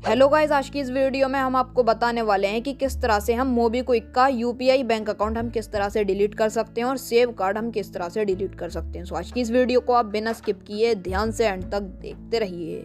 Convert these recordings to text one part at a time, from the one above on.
Hello guys, आज की इस वीडियो में हम आपको बताने वाले हैं कि किस तरह से हम मोबीक्विक का यूपीआई बैंक अकाउंट हम किस तरह से डिलीट कर सकते हैं और सेव कार्ड हम किस तरह से डिलीट कर सकते हैं। सो आज की इस वीडियो को आप बिना स्किप किए ध्यान से एंड तक देखते रहिए।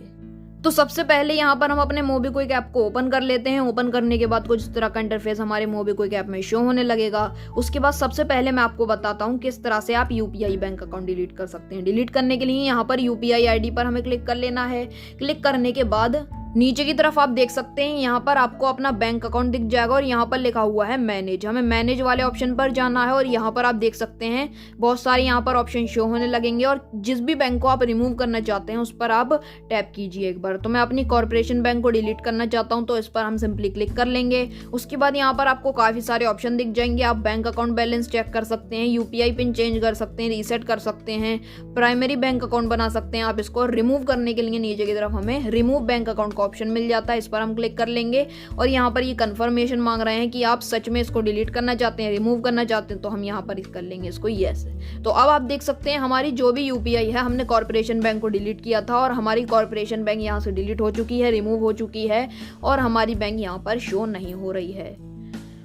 तो सबसे पहले यहाँ पर हम अपने मोबीक्विक ऐप को ओपन कर लेते हैं। ओपन करने के बाद कुछ इस तरह का इंटरफेस हमारे मोबीक्विक ऐप में शो होने लगेगा। उसके बाद सबसे पहले मैं आपको बताता हूँ किस तरह से आप यूपीआई बैंक अकाउंट डिलीट कर सकते हैं। डिलीट करने के लिए यहाँ पर यूपीआई आईडी पर हमें क्लिक कर लेना है। क्लिक करने के बाद नीचे की तरफ आप देख सकते हैं, यहाँ पर आपको अपना बैंक अकाउंट दिख जाएगा और यहाँ पर लिखा हुआ है मैनेज। हमें मैनेज वाले ऑप्शन पर जाना है और यहाँ पर आप देख सकते हैं बहुत सारे यहाँ पर ऑप्शन शो होने लगेंगे और जिस भी बैंक को आप रिमूव करना चाहते हैं उस पर आप टैप कीजिए एक बार। तो मैं अपनी कॉर्पोरेशन बैंक को डिलीट करना चाहता हूँ, तो इस पर हम सिंपली क्लिक कर लेंगे। उसके बाद यहाँ पर आपको काफी सारे ऑप्शन दिख जाएंगे। आप बैंक अकाउंट बैलेंस चेक कर सकते हैं, यूपीआई पिन चेंज कर सकते हैं, रीसेट कर सकते हैं, प्राइमरी बैंक अकाउंट बना सकते हैं। आप इसको रिमूव करने के लिए नीचे की तरफ हमें रिमूव बैंक अकाउंट का ऑप्शन मिल जाता है, इस पर हम क्लिक कर लेंगे और यहाँ पर ये कंफर्मेशन मांग रहे हैं कि आप सच में इसको डिलीट करना चाहते हैं, रिमूव करना चाहते हैं, तो हम यहाँ पर कर लेंगे इसको यस। तो अब आप देख सकते हैं हमारी जो भी यूपीआई है, हमने कॉर्पोरेशन बैंक को डिलीट किया था और हमारी कॉर्पोरेशन बैंक यहाँ से डिलीट हो चुकी है, रिमूव हो चुकी है और हमारी बैंक यहाँ पर शो नहीं हो रही है।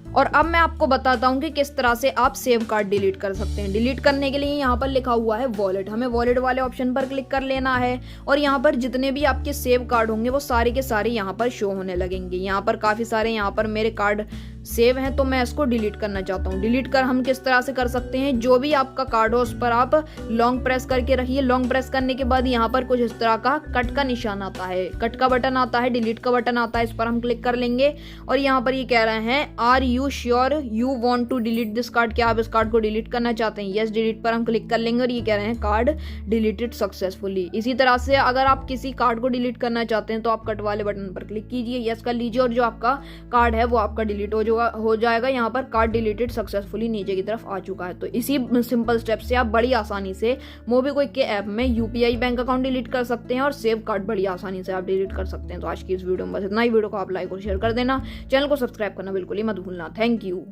और अब मैं आपको बताता हूँ कि किस तरह से आप सेव कार्ड डिलीट कर सकते हैं। डिलीट करने के लिए यहाँ पर लिखा हुआ है वॉलेट। हमें वॉलेट वाले ऑप्शन पर क्लिक कर लेना है और यहाँ पर जितने भी आपके सेव कार्ड होंगे वो सारे के सारे यहाँ पर शो होने लगेंगे। यहाँ पर काफी सारे यहाँ पर मेरे कार्ड सेव हैं, तो मैं इसको डिलीट करना चाहता हूँ। डिलीट कर हम किस तरह से कर सकते हैं, जो भी आपका कार्ड हो उस पर आप लॉन्ग प्रेस करके रखिए। लॉन्ग प्रेस करने के बाद यहाँ पर कुछ इस तरह का कट का निशान आता है, कट का बटन आता है, डिलीट का बटन आता है, इस पर हम क्लिक कर लेंगे और यहाँ पर ये कह रहे हैं are you sure you want to delete this card, क्या आप इस कार्ड को डिलीट करना चाहते हैं। यस, डिलीट पर हम क्लिक कर लेंगे और ये कह रहे हैं कार्ड डिलीटेड सक्सेसफुली। इसी तरह से अगर आप किसी कार्ड को डिलीट करना चाहते हैं तो आप कट वाले बटन पर क्लिक कीजिए, यस कर लीजिए और जो आपका कार्ड है वो आपका डिलीट हो जाएगा। यहाँ पर कार्ड डिलीटेड सक्सेसफुली नीचे की तरफ आ चुका है। तो इसी सिंपल स्टेप से आप बड़ी आसानी से मोबीक्विक के ऐप में यूपीआई बैंक अकाउंट डिलीट कर सकते हैं और सेव कार्ड बड़ी आसानी से आप डिलीट कर सकते हैं। तो आज की इस वीडियो में बस इतना ही। वीडियो को आप लाइक और शेयर कर देना, चैनल को सब्सक्राइब करना बिल्कुल ही मत भूलना। Thank you.